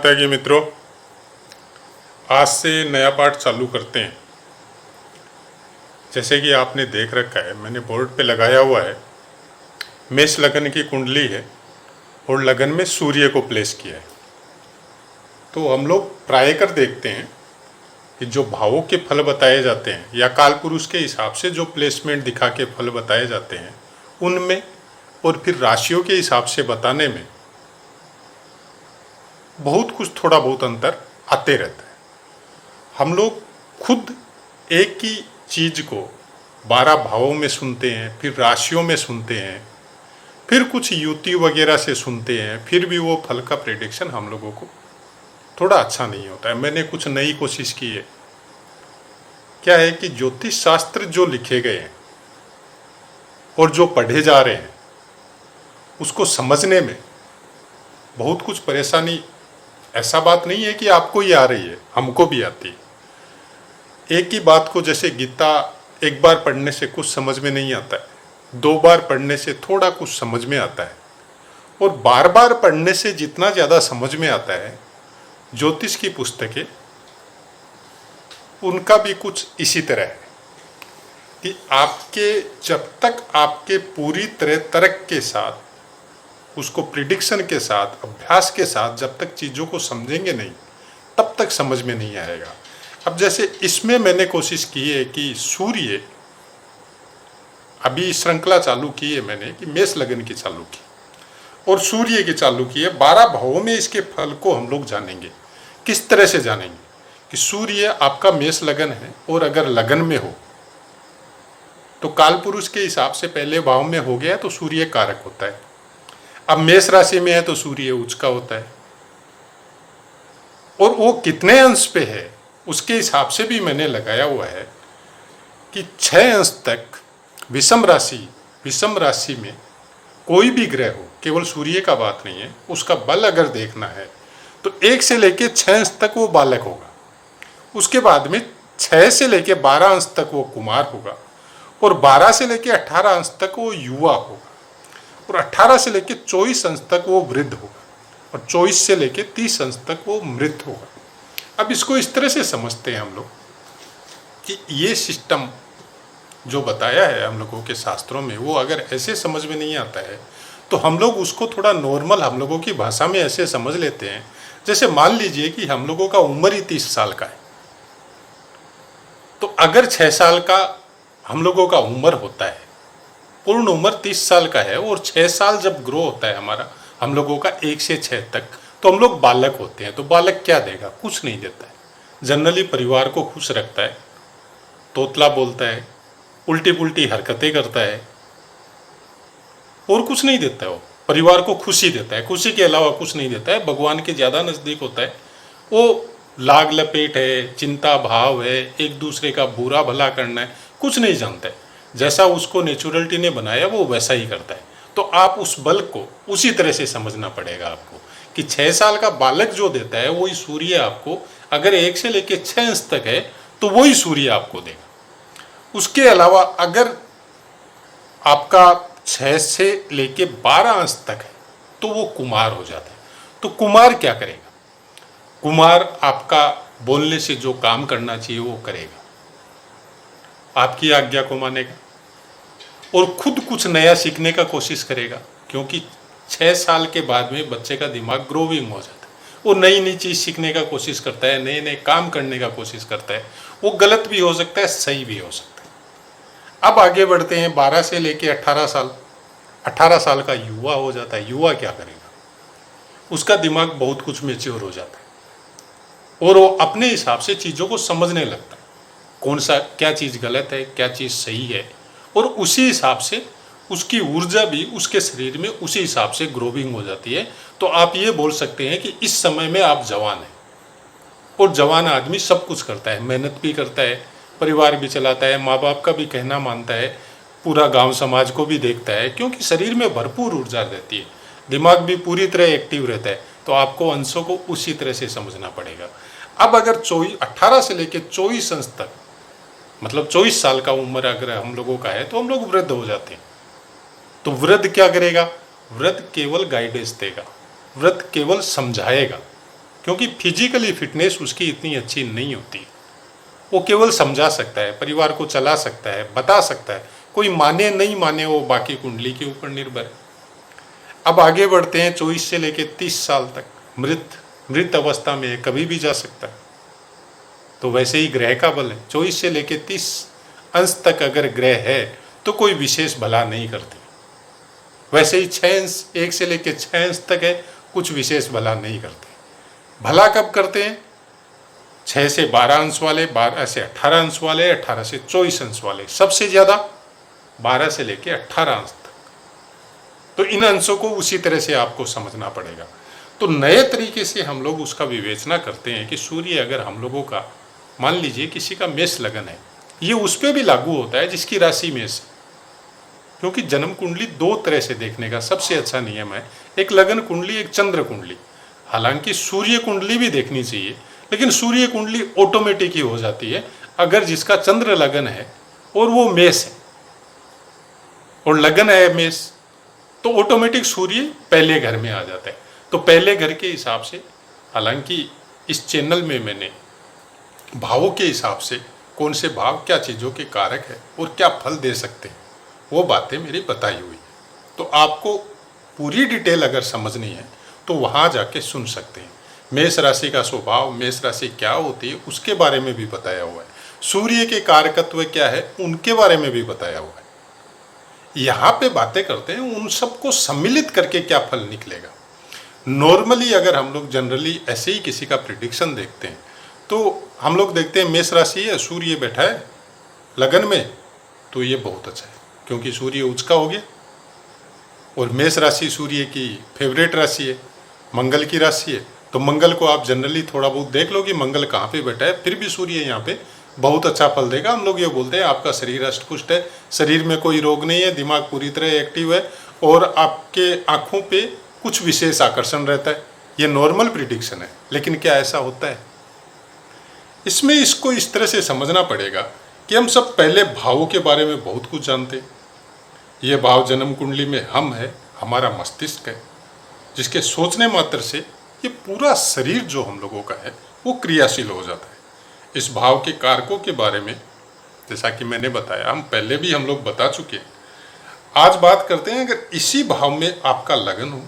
माता की मित्रों, आज से नया पाठ चालू करते हैं। जैसे कि आपने देख रखा है, मैंने बोर्ड पे लगाया हुआ है, मेष लगन की कुंडली है और लगन में सूर्य को प्लेस किया है। तो हम लोग प्राय कर देखते हैं कि जो भावों के फल बताए जाते हैं या काल पुरुष के हिसाब से जो प्लेसमेंट दिखा के फल बताए जाते हैं उनमें और फिर राशियों के हिसाब से बताने में बहुत कुछ थोड़ा बहुत अंतर आते रहता है। हम लोग खुद एक ही चीज़ को 12 भावों में सुनते हैं, फिर राशियों में सुनते हैं, फिर कुछ युति वगैरह से सुनते हैं, फिर भी वो फल का प्रेडिक्शन हम लोगों को थोड़ा अच्छा नहीं होता है। मैंने कुछ नई कोशिश की है। क्या है कि ज्योतिष शास्त्र जो लिखे गए हैं और जो पढ़े जा रहे हैं उसको समझने में बहुत कुछ परेशानी, ऐसा बात नहीं है कि आपको ही आ रही है, हमको भी आती है। एक ही बात को, जैसे गीता एक बार पढ़ने से कुछ समझ में नहीं आता है, 2 बार पढ़ने से थोड़ा कुछ समझ में आता है, और बार बार पढ़ने से जितना ज़्यादा समझ में आता है, ज्योतिष की पुस्तकें उनका भी कुछ इसी तरह है कि आपके जब तक आपके पूरी तरह तर्क के साथ, उसको प्रिडिक्शन के साथ, अभ्यास के साथ जब तक चीज़ों को समझेंगे नहीं, तब तक समझ में नहीं आएगा। अब जैसे इसमें मैंने कोशिश की है कि सूर्य, अभी श्रृंखला चालू की है मैंने कि मेष लगन की चालू की और सूर्य की चालू की है। 12 भावों में इसके फल को हम लोग जानेंगे। किस तरह से जानेंगे कि सूर्य आपका मेष लगन है और अगर लगन में हो तो काल पुरुष के हिसाब से पहले भाव में हो गया तो सूर्य कारक होता है। अब मेष राशि में है तो सूर्य उच्च का होता है, और वो कितने अंश पे है उसके हिसाब से भी मैंने लगाया हुआ है कि 6 अंश तक विषम राशि में कोई भी ग्रह हो, केवल सूर्य का बात नहीं है, उसका बल अगर देखना है तो 1 से लेके 6 अंश तक वो बालक होगा। उसके बाद में 6 से लेके 12 अंश तक वो कुमार होगा, और 12 से लेके 18 अंश तक वो युवा होगा, और 18 से लेके 24 अंश तक वो वृद्ध होगा, और 24 से लेके 30 अंश तक वो मृत होगा। अब इसको इस तरह से समझते हैं हम लोग कि ये सिस्टम जो बताया है हम लोगों के शास्त्रों में, वो अगर ऐसे समझ में नहीं आता है तो हम लोग उसको थोड़ा नॉर्मल हम लोगों की भाषा में ऐसे समझ लेते हैं। जैसे मान लीजिए कि हम लोगों का उम्र ही 30 साल का है, तो अगर 6 साल का हम लोगों का उम्र होता है, पूर्ण उम्र 30 साल का है, और 6 साल जब ग्रो होता है हमारा, हम लोगों का 1 से 6 तक, तो हम लोग बालक होते हैं। तो बालक क्या देगा? कुछ नहीं देता है। जनरली परिवार को खुश रखता है, तोतला बोलता है, उल्टी पुल्टी हरकतें करता है, और कुछ नहीं देता है। वो परिवार को खुशी देता है, खुशी के अलावा कुछ नहीं देता है। भगवान के ज़्यादा नज़दीक होता है। वो लाग लपेट है, चिंता भाव है, एक दूसरे का बुरा भला करना है, कुछ नहीं जानता है। जैसा उसको नेचुरलिटी ने बनाया वो वैसा ही करता है। तो आप उस बल को उसी तरह से समझना पड़ेगा आपको कि 6 साल का बालक जो देता है वही सूर्य आपको, अगर 1 से लेकर 6 अंश तक है तो वही सूर्य आपको देगा। उसके अलावा अगर आपका 6 से लेके 12 अंश तक है तो वो कुमार हो जाता है। तो कुमार क्या करेगा? कुमार आपका बोलने से जो काम करना चाहिए वो करेगा, आपकी आज्ञा को मानेगा, और खुद कुछ नया सीखने का कोशिश करेगा, क्योंकि 6 साल के बाद में बच्चे का दिमाग ग्रोविंग हो जाता है। वो नई नई चीज़ सीखने का कोशिश करता है, नए नए काम करने का कोशिश करता है। वो गलत भी हो सकता है, सही भी हो सकता है। अब आगे बढ़ते हैं 12 से लेके 18 साल। 18 साल का युवा हो जाता है। युवा क्या करेगा? उसका दिमाग बहुत कुछ मैच्योर हो जाता है और वो अपने हिसाब से चीज़ों को समझने लगता है, कौन सा क्या चीज़ गलत है, क्या चीज़ सही है, और उसी हिसाब से उसकी ऊर्जा भी उसके शरीर में उसी हिसाब से ग्रोविंग हो जाती है। तो आप ये बोल सकते हैं कि इस समय में आप जवान हैं, और जवान आदमी सब कुछ करता है, मेहनत भी करता है, परिवार भी चलाता है, माँ बाप का भी कहना मानता है, पूरा गांव समाज को भी देखता है, क्योंकि शरीर में भरपूर ऊर्जा रहती है, दिमाग भी पूरी तरह एक्टिव रहता है। तो आपको अंशों को उसी तरह से समझना पड़ेगा। अब अगर 18 से लेकर 24 अंश तक, मतलब 24 साल का उम्र अगर हम लोगों का है तो हम लोग वृद्ध हो जाते हैं। तो वृद्ध क्या करेगा? वृद्ध केवल गाइडेंस देगा, वृद्ध केवल समझाएगा, क्योंकि फिजिकली फिटनेस उसकी इतनी अच्छी नहीं होती। वो केवल समझा सकता है, परिवार को चला सकता है, बता सकता है, कोई माने नहीं माने वो बाकी कुंडली के ऊपर निर्भर है। अब आगे बढ़ते हैं, 24 से लेकर 30 साल तक मृत अवस्था में कभी भी जा सकता है। तो वैसे ही ग्रह का बल है, 24 से लेकर 30 अंश तक अगर ग्रह है तो कोई विशेष भला नहीं करते। वैसे ही 6 अंश, 1 से लेकर 6 अंश तक है, कुछ विशेष भला नहीं करते। भला कब करते हैं? 6 से 12 अंश वाले, 12 से 18 अंश वाले, 18 से 24 अंश वाले, सबसे ज़्यादा 12 से लेकर 18 अंश तक। तो इन अंशों को उसी तरह से आपको समझना पड़ेगा। तो नए तरीके से हम लोग उसका विवेचना करते हैं कि सूर्य अगर हम लोगों का, मान लीजिए किसी का मेष लगन है, ये उस पर भी लागू होता है जिसकी राशि मेष है। क्योंकि जन्म कुंडली 2 तरह से देखने का सबसे अच्छा नियम है, एक लगन कुंडली, एक चंद्र कुंडली। हालांकि सूर्य कुंडली भी देखनी चाहिए, लेकिन सूर्य कुंडली ऑटोमेटिक ही हो जाती है अगर जिसका चंद्र लगन है और वो मेष है और लगन है मेष, तो ऑटोमेटिक सूर्य पहले घर में आ जाता है। तो पहले घर के हिसाब से, हालांकि इस चैनल में मैंने भावों के हिसाब से कौन से भाव क्या चीज़ों के कारक है और क्या फल दे सकते हैं वो बातें मेरी बताई हुई है। तो आपको पूरी डिटेल अगर समझनी है तो वहाँ जाके सुन सकते हैं। मेष राशि का स्वभाव, मेष राशि क्या होती है उसके बारे में भी बताया हुआ है। सूर्य के कारकत्व क्या है उनके बारे में भी बताया हुआ है। यहाँ पे बातें करते हैं उन सबको सम्मिलित करके क्या फल निकलेगा। नॉर्मली अगर हम लोग जनरली ऐसे ही किसी का प्रिडिक्शन देखते हैं तो हम लोग देखते हैं मेष राशि है, सूर्य बैठा है लगन में, तो ये बहुत अच्छा है क्योंकि सूर्य उच्च का हो गया और मेष राशि सूर्य की फेवरेट राशि है, मंगल की राशि है। तो मंगल को आप जनरली थोड़ा बहुत देख लो कि मंगल कहाँ पे बैठा है, फिर भी सूर्य यहाँ पे बहुत अच्छा फल देगा। हम लोग ये बोलते हैं आपका शरीर अष्टपुष्ट है, शरीर में कोई रोग नहीं है, दिमाग पूरी तरह एक्टिव है और आपके आँखों पे कुछ विशेष आकर्षण रहता है। ये नॉर्मल प्रिडिक्शन है, लेकिन क्या ऐसा होता है? इसमें इसको इस तरह से समझना पड़ेगा कि हम सब पहले भावों के बारे में बहुत कुछ जानते हैं। ये भाव जन्म कुंडली में हम है, हमारा मस्तिष्क है, जिसके सोचने मात्र से ये पूरा शरीर जो हम लोगों का है वो क्रियाशील हो जाता है। इस भाव के कारकों के बारे में जैसा कि मैंने बताया, हम लोग बता चुके हैं। आज बात करते हैं, अगर इसी भाव में आपका लगन हो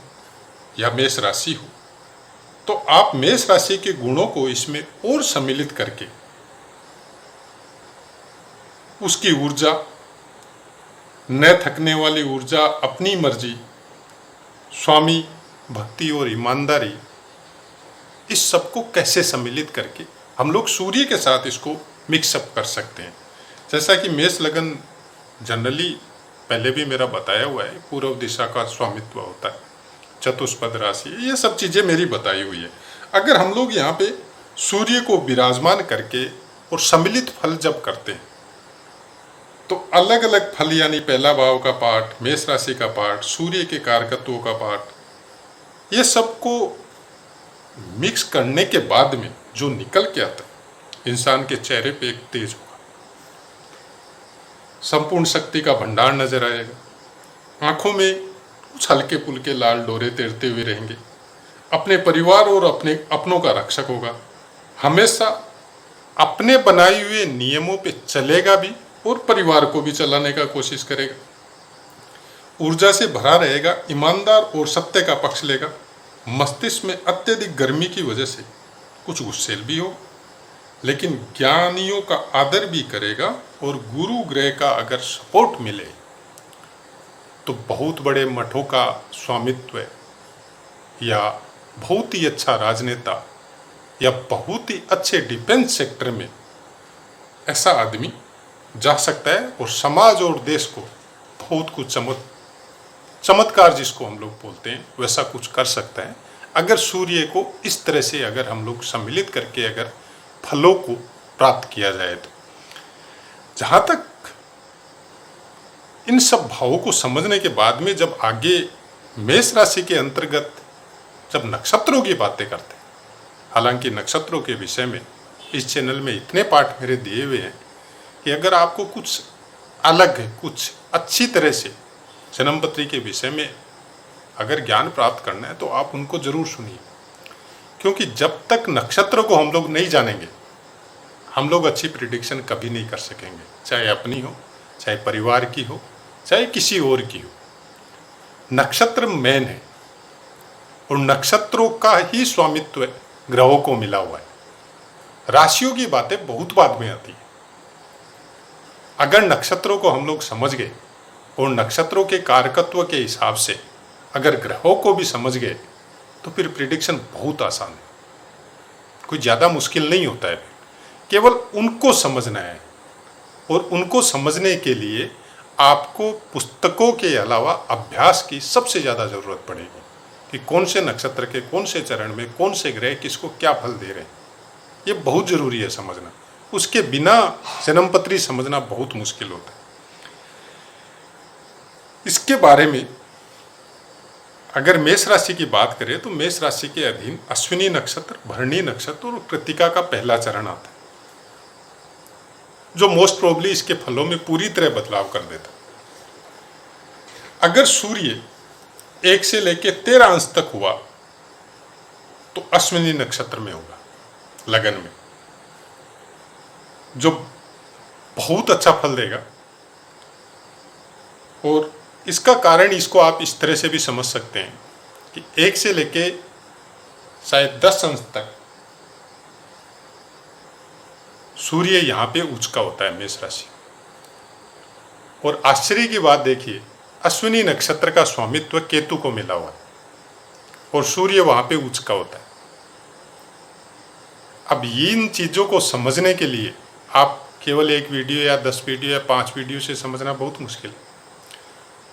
या मेष राशि हो तो आप मेष राशि के गुणों को इसमें और सम्मिलित करके उसकी ऊर्जा, न थकने वाली ऊर्जा, अपनी मर्जी, स्वामी भक्ति और ईमानदारी, इस सब को कैसे सम्मिलित करके हम लोग सूर्य के साथ इसको मिक्सअप कर सकते हैं। जैसा कि मेष लगन जनरली पहले भी मेरा बताया हुआ है, पूर्व दिशा का स्वामित्व होता है, चतुष्पद राशि, ये सब चीज़ें मेरी बताई हुई है। अगर हम लोग यहाँ पे सूर्य को विराजमान करके और सम्मिलित फल जब करते हैं तो अलग अलग फल, यानी पहला भाव का पाठ, मेष राशि का पाठ, सूर्य के कारकत्वों का पाठ, ये सबको मिक्स करने के बाद में जो निकल के आता है, इंसान के चेहरे पे एक तेज होगा, संपूर्ण शक्ति का भंडार नजर आएगा, आंखों में कुछ हल्के पुल्के लाल डोरे तैरते हुए रहेंगे, अपने परिवार और अपनों का रक्षक होगा, हमेशा अपने बनाए हुए नियमों पे चलेगा भी और परिवार को भी चलाने का कोशिश करेगा, ऊर्जा से भरा रहेगा, ईमानदार और सत्य का पक्ष लेगा, मस्तिष्क में अत्यधिक गर्मी की वजह से कुछ गुस्सेल भी हो, लेकिन ज्ञानियों का आदर भी करेगा और गुरु ग्रह का अगर सपोर्ट मिले तो बहुत बड़े मठों का स्वामित्व या बहुत ही अच्छा राजनेता या बहुत ही अच्छे डिफेंस सेक्टर में ऐसा आदमी जा सकता है और समाज और देश को बहुत कुछ चमत्कार जिसको हम लोग बोलते हैं वैसा कुछ कर सकता है, अगर सूर्य को इस तरह से अगर हम लोग सम्मिलित करके अगर फलों को प्राप्त किया जाए तो। जहाँ तक इन सब भावों को समझने के बाद में जब आगे मेष राशि के अंतर्गत जब नक्षत्रों की बातें करते हैं, हालांकि नक्षत्रों के विषय में इस चैनल में इतने पाठ मेरे दिए हुए हैं कि अगर आपको कुछ अलग, कुछ अच्छी तरह से जन्मपत्री के विषय में अगर ज्ञान प्राप्त करना है तो आप उनको जरूर सुनिए। क्योंकि जब तक नक्षत्र को हम लोग नहीं जानेंगे, हम लोग अच्छी प्रिडिक्शन कभी नहीं कर सकेंगे, चाहे अपनी हो, चाहे परिवार की हो, चाहे किसी और की हो। नक्षत्र मेन है और नक्षत्रों का ही स्वामित्व ग्रहों को मिला हुआ है। राशियों की बातें बहुत बाद में आती है। अगर नक्षत्रों को हम लोग समझ गए और नक्षत्रों के कारकत्व के हिसाब से अगर ग्रहों को भी समझ गए तो फिर प्रिडिक्शन बहुत आसान है, कोई ज़्यादा मुश्किल नहीं होता है। केवल उनको समझना है और उनको समझने के लिए आपको पुस्तकों के अलावा अभ्यास की सबसे ज़्यादा ज़रूरत पड़ेगी कि कौन से नक्षत्र के कौन से चरण में कौन से ग्रह किसको क्या फल दे रहे हैं। ये बहुत ज़रूरी है समझना, उसके बिना जन्मपत्री समझना बहुत मुश्किल होता है। इसके बारे में अगर मेष राशि की बात करें तो मेष राशि के अधीन अश्विनी नक्षत्र, भरणी नक्षत्र और कृत्तिका का पहला चरण आता है, जो मोस्ट प्रोबेबली इसके फलों में पूरी तरह बदलाव कर देता। अगर सूर्य 1 से लेकर 13 अंश तक हुआ तो अश्विनी नक्षत्र में होगा, लगन में, जो बहुत अच्छा फल देगा। और इसका कारण इसको आप इस तरह से भी समझ सकते हैं कि 1 से लेके शायद 10 अंश तक सूर्य यहाँ पे उच्च का होता है मेष राशि। और आश्चर्य की बात देखिए, अश्विनी नक्षत्र का स्वामित्व केतु को मिला हुआ है और सूर्य वहाँ पे उच्च का होता है। अब इन चीज़ों को समझने के लिए आप केवल 1 वीडियो या 10 वीडियो या 5 वीडियो से समझना बहुत मुश्किल है।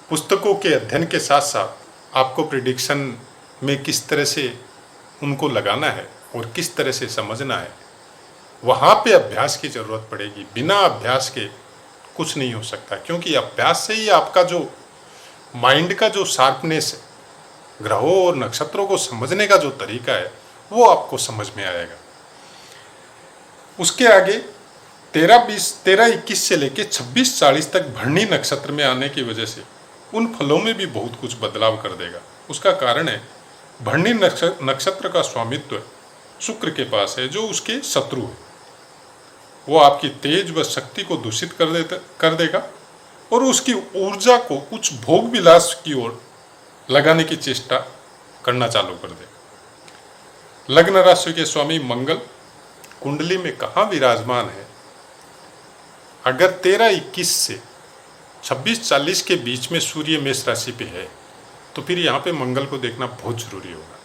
पुस्तकों के अध्ययन के साथ साथ आपको प्रिडिक्शन में किस तरह से उनको लगाना है और किस तरह से समझना है, वहाँ पे अभ्यास की ज़रूरत पड़ेगी। बिना अभ्यास के कुछ नहीं हो सकता, क्योंकि अभ्यास से ही आपका जो माइंड का जो शार्पनेस है, ग्रहों और नक्षत्रों को समझने का जो तरीका है, वो आपको समझ में आएगा। उसके आगे 13-21 से लेके 26-40 तक भरणी नक्षत्र में आने की वजह से उन फलों में भी बहुत कुछ बदलाव कर देगा। उसका कारण है भरणी नक्षत्र का स्वामित्व शुक्र के पास है, जो उसके शत्रु है। वो आपकी तेज व शक्ति को दूषित कर देगा और उसकी ऊर्जा को कुछ भोग विलास की ओर लगाने की चेष्टा करना चालू कर देगा। लग्न राशि के स्वामी मंगल कुंडली में कहाँ विराजमान है, अगर 13-21 से 26-40 के बीच में सूर्य मेष राशि पे है तो फिर यहाँ पे मंगल को देखना बहुत जरूरी होगा,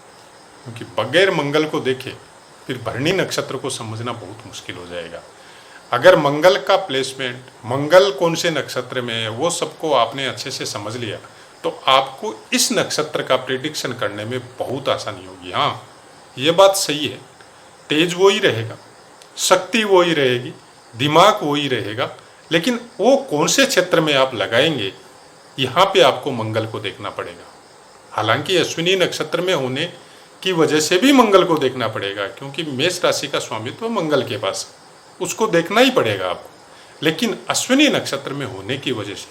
क्योंकि बगैर मंगल को देखे फिर भरणी नक्षत्र को समझना बहुत मुश्किल हो जाएगा। अगर मंगल का प्लेसमेंट, मंगल कौन से नक्षत्र में है, वो सबको आपने अच्छे से समझ लिया तो आपको इस नक्षत्र का प्रेडिक्शन करने में बहुत आसानी होगी। हाँ, ये बात सही है, तेज वो ही रहेगा, शक्ति वो ही रहेगी, दिमाग वो ही रहेगा, लेकिन वो कौन से क्षेत्र में आप लगाएंगे, यहाँ पे आपको मंगल को देखना पड़ेगा। हालांकि अश्विनी नक्षत्र में होने की वजह से भी मंगल को देखना पड़ेगा, क्योंकि मेष राशि का स्वामित्व मंगल के पास, उसको देखना ही पड़ेगा आपको। लेकिन अश्विनी नक्षत्र में होने की वजह से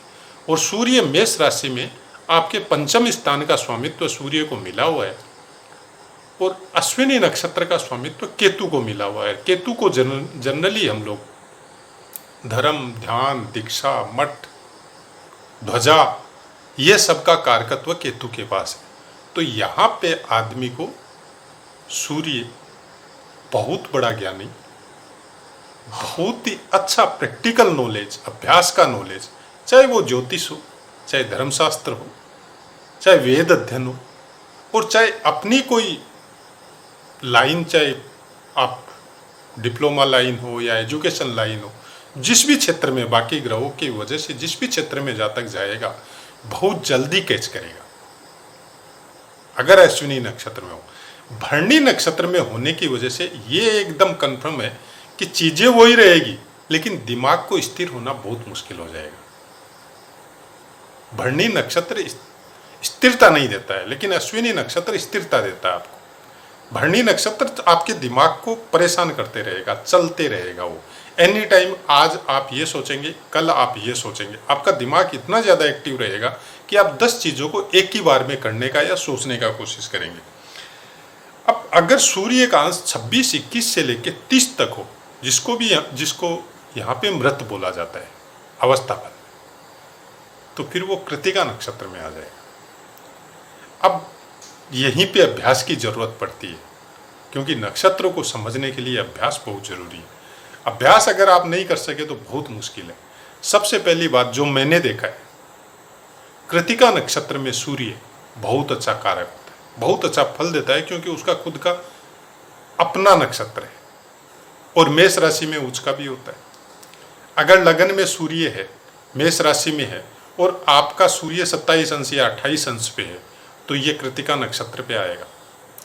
और सूर्य मेष राशि में आपके पंचम स्थान का स्वामित्व सूर्य को मिला हुआ है और अश्विनी नक्षत्र का स्वामित्व केतु को मिला हुआ है। केतु को जनरली हम लोग धर्म, ध्यान, दीक्षा, मठ, ध्वजा, ये सब का कारकत्व केतु के पास है। तो यहाँ पे आदमी को सूर्य बहुत बड़ा ज्ञानी, बहुत ही अच्छा प्रैक्टिकल नॉलेज, अभ्यास का नॉलेज, चाहे वो ज्योतिष हो, चाहे धर्मशास्त्र हो, चाहे वेद अध्ययन हो, और चाहे अपनी कोई लाइन, चाहे आप डिप्लोमा लाइन हो या एजुकेशन लाइन हो, जिस भी क्षेत्र में, बाकी ग्रहों की वजह से जिस भी क्षेत्र में जहाँ तक जाएगा बहुत जल्दी कैच करेगा अगर अश्विनी नक्षत्र में हो। भरणी नक्षत्र में होने की वजह से ये एकदम कंफर्म है कि चीजें वही रहेगी, लेकिन दिमाग को स्थिर होना बहुत मुश्किल हो जाएगा। भरणी नक्षत्र स्थिरता नहीं देता है, लेकिन अश्विनी नक्षत्र स्थिरता देता है आपको। भरणी नक्षत्र आपके दिमाग को परेशान करते रहेगा, चलते रहेगा वो एनी टाइम। आज आप ये सोचेंगे, कल आप ये सोचेंगे, आपका दिमाग इतना ज़्यादा एक्टिव रहेगा कि आप 10 चीज़ों को एक ही बार में करने का या सोचने का कोशिश करेंगे। अब अगर सूर्य का अंश 26-21 से लेकर 30 तक हो, जिसको यहाँ पे मृत बोला जाता है अवस्था फल, तो फिर वो कृत्तिका नक्षत्र में आ जाएगा। अब यहीं पे अभ्यास की जरूरत पड़ती है, क्योंकि नक्षत्रों को समझने के लिए अभ्यास बहुत जरूरी है। अभ्यास अगर आप नहीं कर सके तो बहुत मुश्किल है। सबसे पहली बात जो मैंने देखा है, कृत्तिका नक्षत्र में सूर्य बहुत अच्छा कारक होता है, बहुत अच्छा फल देता है, क्योंकि उसका खुद का अपना नक्षत्र है और मेष राशि में उसका भी होता है। अगर लगन में सूर्य है, मेष राशि में है, और आपका सूर्य 27 अंश या 28 अंश पे है, तो ये कृत्तिका नक्षत्र पे आएगा।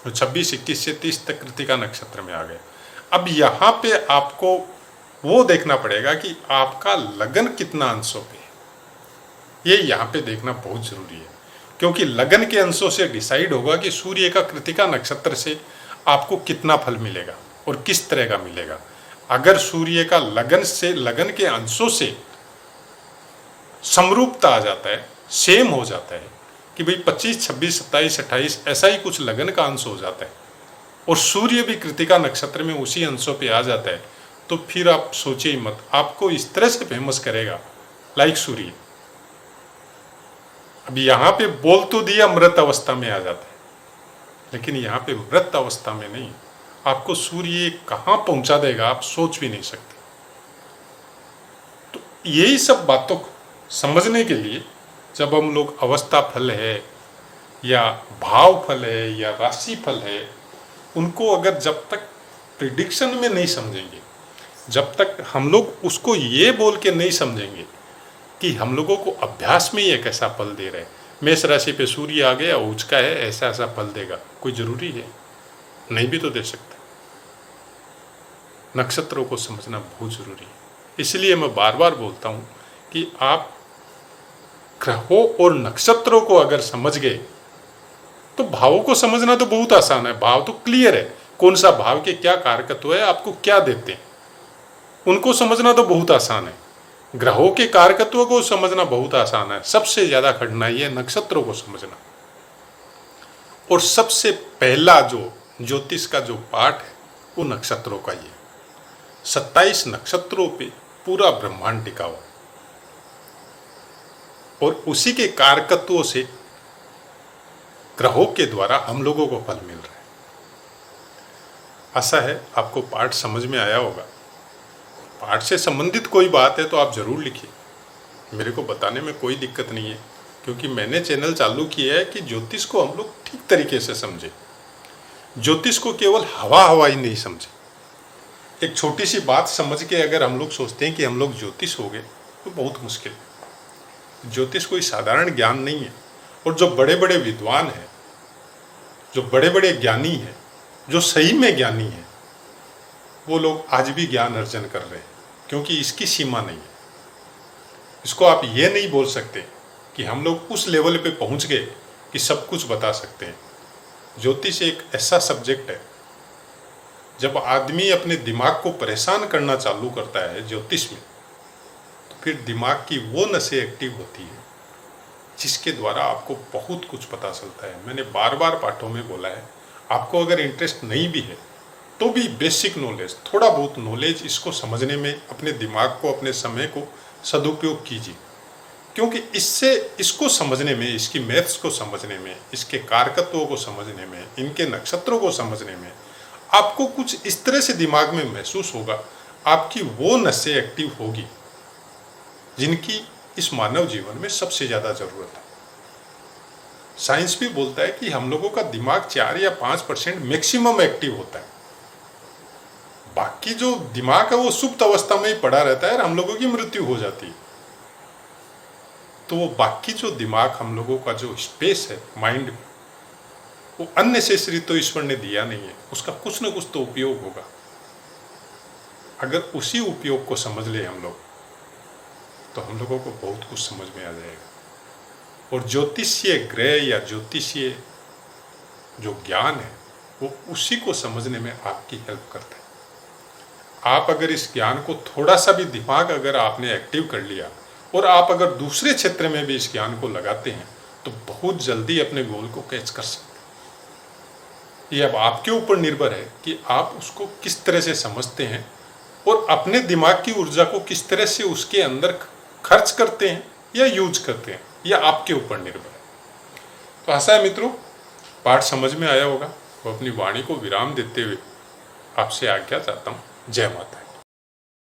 तो 26-21 से 30 तक कृत्तिका नक्षत्र में आ गए। अब यहाँ पे आपको वो देखना पड़ेगा कि आपका लगन कितना अंशों पे है। ये यहाँ पे देखना बहुत जरूरी है, क्योंकि लगन के अंशों से डिसाइड होगा कि सूर्य का कृत्तिका नक्षत्र से आपको कितना फल मिलेगा और किस तरह का मिलेगा। अगर सूर्य का लगन के अंशों से समरूपता आ जाता है, सेम हो जाता है कि भाई 25, 26, 27, 28 ऐसा ही कुछ लगन का अंश हो जाता है, और सूर्य भी कृत्तिका नक्षत्र में उसी अंशों पे आ जाता है, तो फिर आप सोचिए ही मत, आपको इस तरह से फेमस करेगा लाइक सूर्य। अब यहाँ पे बोल तो दिया मृत अवस्था में आ जाता है, लेकिन यहाँ पे मृत अवस्था में नहीं, आपको सूर्य कहाँ पहुंचा देगा आप सोच भी नहीं सकते। तो यही सब बातों को समझने के लिए जब हम लोग अवस्था फल है या भाव फल है या राशि फल है, उनको अगर जब तक प्रिडिक्शन में नहीं समझेंगे, जब तक हम लोग उसको ये बोल के नहीं समझेंगे कि हम लोगों को अभ्यास में ये कैसा फल दे रहे हैं, मेष राशि पे सूर्य आ गया उचका है ऐसा ऐसा फल देगा, कोई जरूरी है? नहीं भी तो दे सकता। नक्षत्रों को समझना बहुत जरूरी है। इसलिए मैं बार बार बोलता हूँ कि आप ग्रहों और नक्षत्रों को अगर समझ गए तो भावों को समझना तो बहुत आसान है। भाव तो क्लियर है, कौन सा भाव के क्या कारकत्व है, आपको क्या देते हैं, उनको समझना तो बहुत आसान है। ग्रहों के कारकत्व को समझना बहुत आसान है। सबसे ज्यादा कठिनाई है नक्षत्रों को समझना। और सबसे पहला जो ज्योतिष का जो पाठ है वो नक्षत्रों का ही है। 27 नक्षत्रों पे पूरा ब्रह्मांड टिका हुआ है, और उसी के कारकत्वों से ग्रहों के द्वारा हम लोगों को फल मिल रहा है। आशा है आपको पाठ समझ में आया होगा। पाठ से संबंधित कोई बात है तो आप जरूर लिखिए, मेरे को बताने में कोई दिक्कत नहीं है, क्योंकि मैंने चैनल चालू किया है कि ज्योतिष को हम लोग ठीक तरीके से समझे, ज्योतिष को केवल हवा ही नहीं समझे। एक छोटी सी बात समझ के अगर हम लोग सोचते हैं कि हम लोग ज्योतिष हो गए तो बहुत मुश्किल है। ज्योतिष कोई साधारण ज्ञान नहीं है, और जो बड़े बड़े विद्वान हैं, जो बड़े बड़े ज्ञानी हैं, जो सही में ज्ञानी हैं, वो लोग आज भी ज्ञान अर्जन कर रहे हैं, क्योंकि इसकी सीमा नहीं है। इसको आप ये नहीं बोल सकते कि हम लोग उस लेवल पे पहुंच गए कि सब कुछ बता सकते हैं। ज्योतिष एक ऐसा सब्जेक्ट है, जब आदमी अपने दिमाग को परेशान करना चालू करता है ज्योतिष में, तो फिर दिमाग की वो नसें एक्टिव होती है जिसके द्वारा आपको बहुत कुछ पता चलता है। मैंने बार बार पाठों में बोला है, आपको अगर इंटरेस्ट नहीं भी है तो भी बेसिक नॉलेज, थोड़ा बहुत नॉलेज, इसको समझने में अपने दिमाग को, अपने समय को सदुपयोग कीजिए, क्योंकि इससे, इसको समझने में, इसकी मैथ्स को समझने में, इसके कारकत्वों को समझने में, इनके नक्षत्रों को समझने में आपको कुछ इस तरह से दिमाग में महसूस होगा, आपकी वो नसें एक्टिव होगी जिनकी इस मानव जीवन में सबसे ज़्यादा ज़रूरत है। साइंस भी बोलता है कि हम लोगों का दिमाग 4 या 5% मैक्सिमम एक्टिव होता है, बाकी जो दिमाग है वो सुप्त अवस्था में ही पड़ा रहता है और हम लोगों की मृत्यु हो जाती है। तो वो बाकी जो दिमाग हम लोगों का जो स्पेस है माइंड में, वो अननेसेसरी तो ईश्वर ने दिया नहीं है, उसका कुछ न कुछ तो उपयोग होगा। अगर उसी उपयोग को समझ ले हम लोग, तो हम लोगों को बहुत कुछ समझ में आ जाएगा। और ज्योतिषीय ग्रह या ज्योतिषीय जो ज्ञान है वो उसी को समझने में आपकी हेल्प करता है। आप अगर इस ज्ञान को थोड़ा सा भी दिमाग अगर आपने एक्टिव कर लिया और आप अगर दूसरे क्षेत्र में भी इस ज्ञान को लगाते हैं तो बहुत जल्दी अपने गोल को कैच कर सकते हैं। ये अब आपके ऊपर निर्भर है कि आप उसको किस तरह से समझते हैं और अपने दिमाग की ऊर्जा को किस तरह से उसके अंदर खर्च करते हैं या यूज करते हैं, यह आपके ऊपर निर्भर है। तो आशा है मित्रों पाठ समझ में आया होगा। वो अपनी वाणी को विराम देते हुए आपसे आज्ञा चाहता हूँ। जय माता।